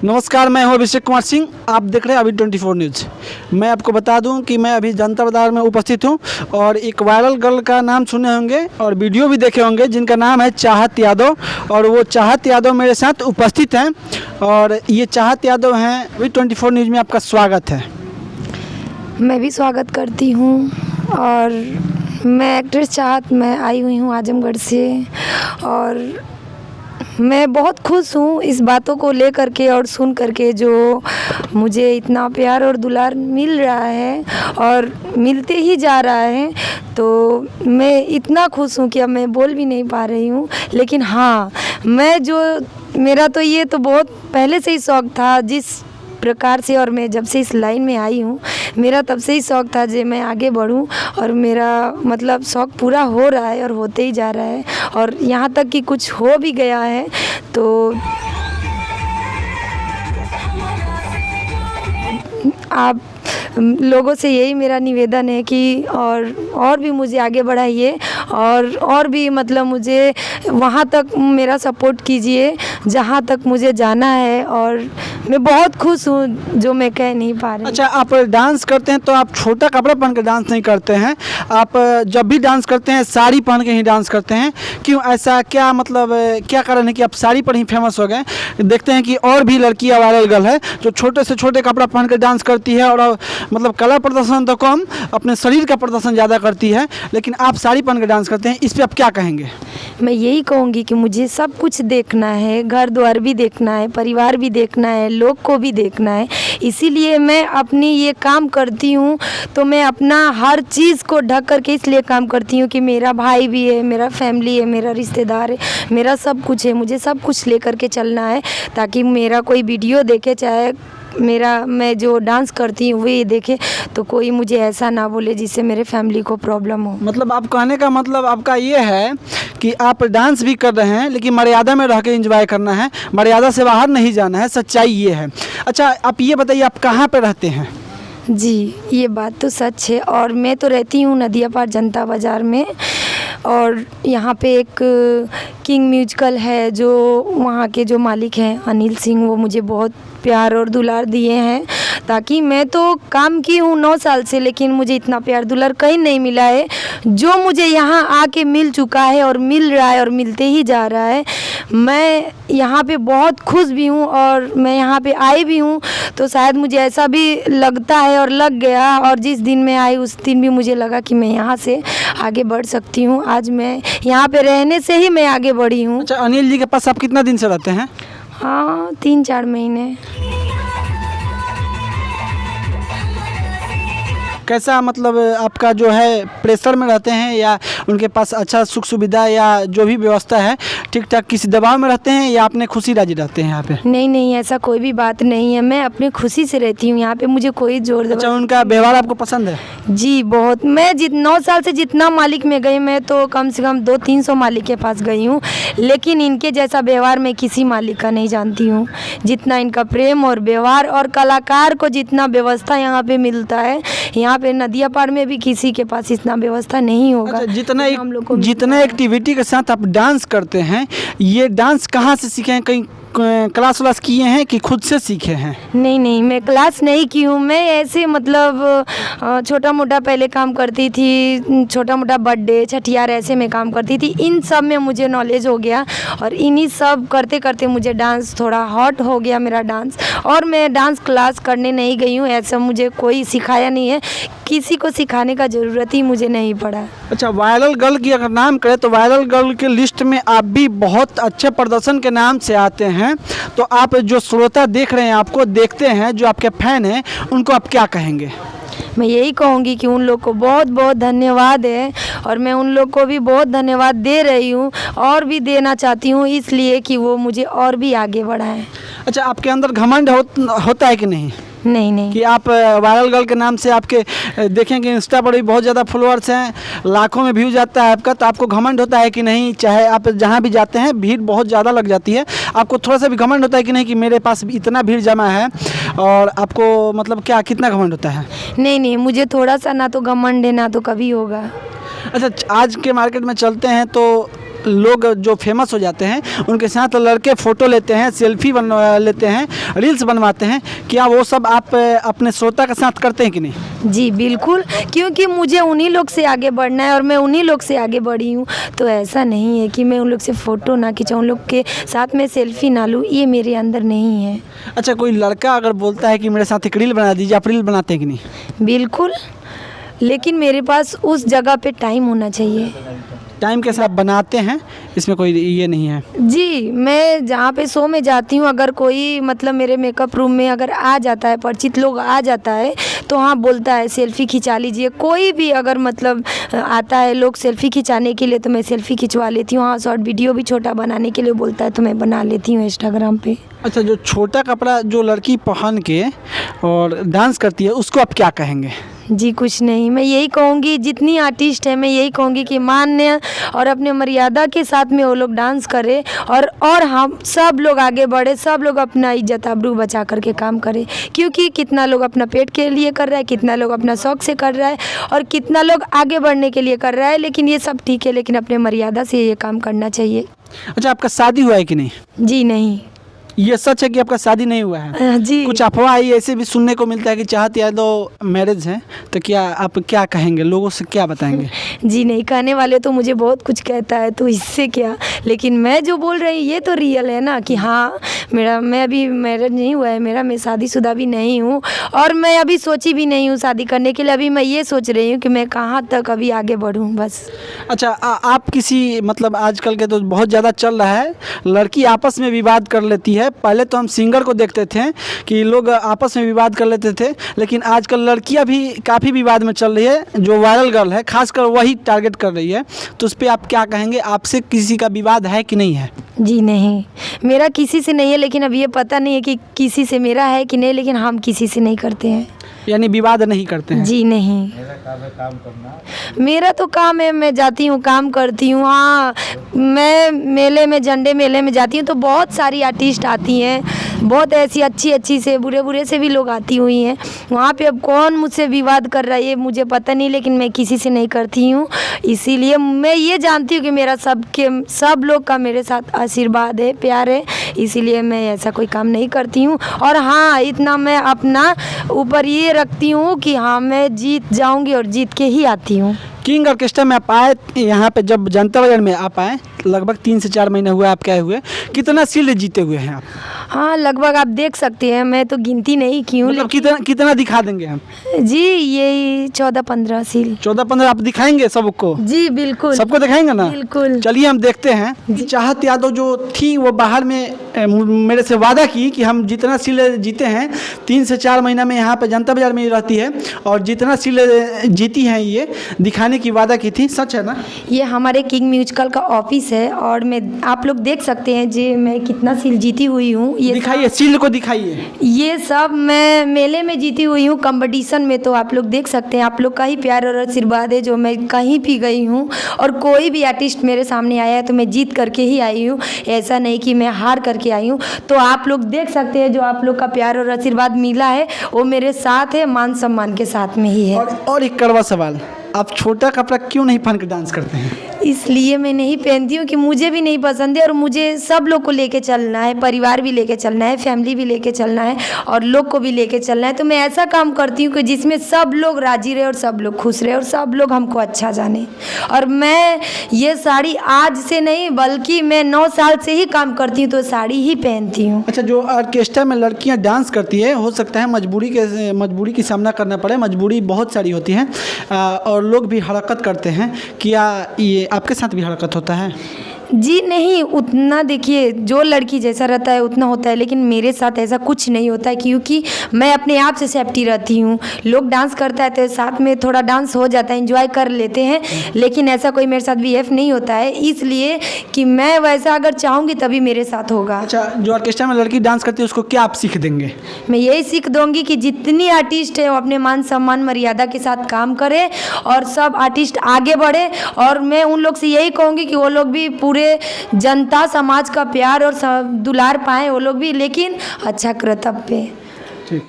नमस्कार, मैं हूं अभिषेक कुमार सिंह। आप देख रहे हैं अभी 24 न्यूज़। मैं आपको बता दूं कि मैं अभी जनता बाज़ार में उपस्थित हूं और एक वायरल गर्ल का नाम सुने होंगे और वीडियो भी देखे होंगे जिनका नाम है चाहत यादव। और वो चाहत यादव मेरे साथ उपस्थित हैं और ये चाहत यादव हैं। अभी 24 न्यूज़ में आपका स्वागत है। मैं भी स्वागत करती हूँ और मैं एक्ट्रेस चाहत मैं आई हुई हूँ आजमगढ़ से और मैं बहुत खुश हूँ इस बातों को लेकर के और सुन करके जो मुझे इतना प्यार और दुलार मिल रहा है और मिलते ही जा रहा है। तो मैं इतना खुश हूँ कि अब मैं बोल भी नहीं पा रही हूँ। लेकिन हाँ, मेरा तो ये तो बहुत पहले से ही शौक़ था जिस प्रकार से, और मैं जब से इस लाइन में आई हूँ मेरा तब से ही शौक़ था कि मैं आगे बढ़ूँ और मेरा मतलब शौक़ पूरा हो रहा है और होते ही जा रहा है और यहाँ तक कि कुछ हो भी गया है। तो आप लोगों से यही मेरा निवेदन है कि और भी मुझे आगे बढ़ाइए और भी मतलब मुझे वहाँ तक मेरा सपोर्ट कीजिए जहाँ तक मुझे जाना है। और मैं बहुत खुश हूँ जो मैं कह नहीं पा रही। अच्छा, आप डांस करते हैं तो आप छोटा कपड़ा पहन के डांस नहीं करते हैं। आप जब भी डांस करते हैं साड़ी पहन के ही डांस करते हैं। क्यों ऐसा, क्या मतलब क्या कारण है कि आप साड़ी पर ही फेमस हो गए? देखते हैं कि और भी लड़कियाँ वायरल गर्ल है जो छोटे से छोटे कपड़ा पहन के डांस करती है और मतलब कला प्रदर्शन तो कम, अपने शरीर का प्रदर्शन ज़्यादा करती है, लेकिन आप साड़ी पहन के डांस करते हैं। इस पर आप क्या कहेंगे? मैं यही कहूँगी कि मुझे सब कुछ देखना है, घर द्वार भी देखना है, परिवार भी देखना है, लोग को भी देखना है। इसीलिए मैं अपनी ये काम करती हूँ। तो मैं अपना हर चीज़ को ढक करके इसलिए काम करती हूँ कि मेरा भाई भी है, मेरा फैमिली है, मेरा रिश्तेदार है, मेरा सब कुछ है। मुझे सब कुछ लेकर के चलना है ताकि मेरा कोई वीडियो देखे, चाहे मैं जो डांस करती हूँ वो ये देखे, तो कोई मुझे ऐसा ना बोले जिससे मेरे फैमिली को प्रॉब्लम हो। मतलब आप कहने का मतलब आपका ये है कि आप डांस भी कर रहे हैं लेकिन मर्यादा में रह के एंजॉय करना है, मर्यादा से बाहर नहीं जाना है। सच्चाई ये है। अच्छा, आप ये बताइए आप कहाँ पे रहते हैं? जी, ये बात तो सच है और मैं तो रहती हूँ नदिया पार जनता बाज़ार में। और यहाँ पे एक किंग म्यूजिकल है जो वहाँ के जो मालिक हैं अनिल सिंह, वो मुझे बहुत प्यार और दुलार दिए हैं। ताकि मैं तो काम की हूँ 9 साल से, लेकिन मुझे इतना प्यार दुलार कहीं नहीं मिला है जो मुझे यहाँ आके मिल चुका है और मिल रहा है और मिलते ही जा रहा है। मैं यहाँ पे बहुत खुश भी हूँ और मैं यहाँ पे आई भी हूँ तो शायद मुझे ऐसा भी लगता है और लग गया, और जिस दिन मैं आई उस दिन भी मुझे लगा कि मैं यहाँ से आगे बढ़ सकती हूँ। आज मैं यहाँ पे रहने से ही मैं आगे बढ़ी हूँ। अच्छा, अनिल जी के पास आप कितना दिन से रहते हैं? हाँ, 3-4 महीने। कैसा मतलब आपका जो है प्रेशर में रहते हैं या उनके पास अच्छा सुख सुविधा या जो भी व्यवस्था है ठीक ठाक, किसी दबाव में रहते हैं या अपने खुशी राजी रहते हैं यहाँ पे? नहीं, ऐसा कोई भी बात नहीं है। मैं अपनी खुशी से रहती हूँ यहाँ पे, मुझे कोई जोर अच्छा, उनका व्यवहार आपको पसंद है? जी बहुत। मैं 9 साल से जितना मालिक में गई, मैं तो कम से कम 200-300 मालिक के पास गई हूँ, लेकिन इनके जैसा व्यवहार मैं किसी मालिक का नहीं जानती हूँ। जितना इनका प्रेम और व्यवहार और कलाकार को जितना व्यवस्था यहाँ पे मिलता है, यहाँ पे नदिया पार में भी किसी के पास इतना व्यवस्था नहीं होगा। अच्छा, जितना एक्टिविटी के साथ आप डांस करते हैं, ये डांस कहाँ से सीखे हैं? कहीं क्लास व्लास किए हैं कि खुद से सीखे हैं? नहीं, मैं क्लास नहीं की हूँ। मैं ऐसे मतलब छोटा मोटा पहले काम करती थी, छोटा मोटा बर्थडे छठियार ऐसे में काम करती थी। इन सब में मुझे नॉलेज हो गया और इन्हीं सब करते करते मुझे डांस थोड़ा हॉट हो गया मेरा डांस। और मैं डांस क्लास करने नहीं गई हूँ, ऐसा मुझे कोई सिखाया नहीं है, किसी को सिखाने का ज़रूरत ही मुझे नहीं पड़ा। अच्छा, वायरल गर्ल की अगर नाम करें तो वायरल गर्ल के लिस्ट में आप भी बहुत अच्छे प्रदर्शन के नाम से आते हैं। तो आप जो श्रोता देख रहे हैं, आपको देखते हैं, जो आपके फैन हैं, उनको आप क्या कहेंगे? मैं यही कहूँगी कि उन लोग को बहुत बहुत धन्यवाद है और मैं उन लोग को भी बहुत धन्यवाद दे रही हूँ और भी देना चाहती हूँ, इसलिए कि वो मुझे और भी आगे बढ़ाएं। अच्छा, आपके अंदर घमंड होता है कि नहीं? नहीं कि आप वायरल गर्ल के नाम से आपके देखें कि इंस्टा पर भी बहुत ज़्यादा फॉलोअर्स हैं, लाखों में व्यू जाता है आपका, तो आपको घमंड होता है कि नहीं? चाहे आप जहाँ भी जाते हैं भीड़ बहुत ज़्यादा लग जाती है, आपको थोड़ा सा भी घमंड होता है कि नहीं कि मेरे पास इतना भीड़ जमा है? और आपको मतलब क्या कितना घमंड होता है? नहीं, मुझे थोड़ा सा ना तो घमंड है ना तो कभी होगा। अच्छा, आज के मार्केट में चलते हैं तो लोग जो फेमस हो जाते हैं उनके साथ लड़के फ़ोटो लेते हैं, सेल्फी बनवा लेते हैं, रील्स बनवाते हैं, क्या वो सब आप अपने श्रोता के साथ करते हैं कि नहीं? जी बिल्कुल, क्योंकि मुझे उन्हीं लोग से आगे बढ़ना है और मैं उन्हीं लोग से आगे बढ़ी हूँ। तो ऐसा नहीं है कि मैं उन लोग से फ़ोटो ना खिंचाऊँ, उन लोग के साथ में सेल्फी ना लूँ, ये मेरे अंदर नहीं है। अच्छा, कोई लड़का अगर बोलता है कि मेरे साथ एक रील बना दीजिए, आप रील बनाते हैं कि नहीं? बिल्कुल, लेकिन मेरे पास उस जगह पे टाइम होना चाहिए। टाइम के साथ बनाते हैं, इसमें कोई ये नहीं है। जी, मैं जहाँ पे शो में जाती हूँ, अगर कोई मतलब मेरे मेकअप रूम में अगर आ जाता है, परिचित लोग आ जाता है, तो हाँ बोलता है सेल्फ़ी खिंचा लीजिए। कोई भी अगर मतलब आता है लोग सेल्फ़ी खिंचाने के लिए, तो मैं सेल्फ़ी खिंचवा लेती हूँ। हाँ, शॉर्ट वीडियो भी छोटा बनाने के लिए बोलता है तो मैं बना लेती हूँ इंस्टाग्राम पे। अच्छा, जो छोटा कपड़ा जो लड़की पहन के और डांस करती है, उसको आप क्या कहेंगे? जी कुछ नहीं, मैं यही कहूँगी, जितनी आर्टिस्ट है मैं यही कहूँगी कि मान्य और अपने मर्यादा के साथ में वो लोग डांस करें, और हम सब लोग आगे बढ़े, सब लोग अपना इज्जत आबरू बचा करके काम करें। क्योंकि कितना लोग अपना पेट के लिए कर रहा है, कितना लोग अपना शौक से कर रहा है, और कितना लोग आगे बढ़ने के लिए कर रहा है। लेकिन ये सब ठीक है, लेकिन अपने मर्यादा से ये काम करना चाहिए। अच्छा, आपका शादी हुआ है कि नहीं? जी नहीं। ये सच है कि आपका शादी नहीं हुआ है? जी कुछ अफवाह आई ऐसे भी सुनने को मिलता है कि चाहत यादव मैरिज है, तो क्या आप क्या कहेंगे, लोगों से क्या बताएंगे? जी नहीं, कहने वाले तो मुझे बहुत कुछ कहता है, तो इससे क्या, लेकिन मैं जो बोल रही ये तो रियल है ना कि हाँ मैं अभी मैरिज नहीं हुआ है मेरा, मैं शादीशुदा भी नहीं हूँ, और मैं अभी सोची भी नहीं हूँ शादी करने के लिए। अभी मैं ये सोच रही हूँ कि मैं कहाँ तक अभी आगे बढ़ूँ बस। अच्छा, आप किसी मतलब आजकल के तो बहुत ज़्यादा चल रहा है, लड़की आपस में विवाद कर लेती है। पहले तो हम सिंगर को देखते थे कि लोग आपस में विवाद कर लेते थे, लेकिन आजकल लड़कियां भी काफ़ी विवाद में चल रही है। जो वायरल गर्ल है खासकर वही टारगेट कर रही है, तो उस पर आप क्या कहेंगे? आपसे किसी का विवाद है कि नहीं है? जी नहीं, मेरा किसी से नहीं है, लेकिन अब ये पता नहीं है कि किसी से मेरा है कि नहीं, लेकिन हम किसी से नहीं करते हैं। यानी विवाद नहीं करते हैं? जी नहीं, मेरा तो काम है, मैं जाती हूँ काम करती हूँ। हाँ, मैं मेले में, झंडे मेले में जाती हूँ तो बहुत सारी आर्टिस्ट आती हैं, बहुत ऐसी अच्छी अच्छी से, बुरे बुरे से भी लोग आती हुई हैं वहाँ पे। अब कौन मुझसे विवाद कर रहा है ये मुझे पता नहीं, लेकिन मैं किसी से नहीं करती हूँ। इसीलिए मैं ये जानती हूँ कि मेरा सब लोग का मेरे साथ आशीर्वाद है, प्यार है, इसीलिए मैं ऐसा कोई काम नहीं करती हूँ। और हाँ, इतना मैं अपना ऊपर ये रखती हूँ कि हाँ मैं जीत जाऊँगी और जीत के ही आती हूँ। किंग ऑर्केस्ट्रा में आप आए यहाँ पे, जब जनता बाजार में आप आए, लगभग 3 से 4 महीने हुआ आप क्या हुए, कितना शील्ड जीते हुए हैं आप? हाँ, लगभग आप देख सकते हैं, मैं तो गिनती नहीं की हूँ। मतलब कितना दिखा देंगे हम? जी यही 14-15 सील। 14-15 आप दिखाएंगे सबको? जी बिल्कुल, सबको दिखाएंगे ना? बिल्कुल। चलिए हम देखते हैं। चाहत यादव जो थी वो बाहर में मेरे से वादा की कि हम जितना सील जीते हैं 3 से 4 महीना में यहाँ पे जनता बाजार में ही रहती है, और जितना सील जीती हैं ये दिखाने की वादा की थी। सच है ना? ये हमारे किंग म्यूजिकल का ऑफिस है, और मैं आप लोग देख सकते हैं जी मैं कितना सील जीती हुई हूँ। ये दिखाइए, सील को दिखाइए। ये सब मैं मेले में जीती हुई हूँ, कंपटीशन में, तो आप लोग देख सकते हैं। आप लोग का ही प्यार और आशीर्वाद है जो मैं कहीं भी गई हूँ, और कोई भी आर्टिस्ट मेरे सामने आया है तो मैं जीत करके ही आई हूँ, ऐसा नहीं कि मैं हार करके आई हूँ। तो आप लोग देख सकते हैं जो आप लोग का प्यार और आशीर्वाद मिला है वो मेरे साथ है, मान सम्मान के साथ में ही है। और एक कड़वा सवाल, आप छोटा कपड़ा क्यों नहीं पहन कर डांस करते हैं? इसलिए मैं नहीं पहनती हूँ कि मुझे भी नहीं पसंद है, और मुझे सब लोग को लेके चलना है, परिवार भी लेके चलना है, फैमिली भी लेके चलना है, और लोग को भी लेके चलना है। तो मैं ऐसा काम करती हूँ कि जिसमें सब लोग राजी रहे और सब लोग खुश रहे और सब लोग हमको अच्छा जाने। और मैं ये साड़ी आज से नहीं बल्कि मैं 9 साल से ही काम करती हूँ, तो साड़ी ही पहनती हूँ। अच्छा, जो ऑर्केस्ट्रा में लड़कियां डांस करती है, हो सकता है मजबूरी की सामना करना पड़े, मजबूरी बहुत सारी होती है, और लोग भी हरकत करते हैं। क्या ये आपके साथ भी हरकत होता है? जी नहीं, उतना देखिए जो लड़की जैसा रहता है उतना होता है, लेकिन मेरे साथ ऐसा कुछ नहीं होता है, क्योंकि मैं अपने आप से सेफ्टी रहती हूँ। लोग डांस करता है तो साथ में थोड़ा डांस हो जाता है, एंजॉय कर लेते हैं, लेकिन ऐसा कोई मेरे साथ बिहेव नहीं होता है, इसलिए कि मैं वैसा अगर चाहूँगी तभी मेरे साथ होगा। अच्छा, जो ऑर्केस्ट्रा में लड़की डांस करती है उसको क्या आप सीख देंगे? मैं यही सीख दूँगी कि जितनी आर्टिस्ट है वो अपने मान सम्मान मर्यादा के साथ काम करे, और सब आर्टिस्ट आगे बढ़े। और मैं उन लोग से यही कहूँगी कि वो लोग भी पूरे जनता समाज का प्यार और दुलार पाएँ वो लोग भी, लेकिन अच्छा कर्तव्य पे।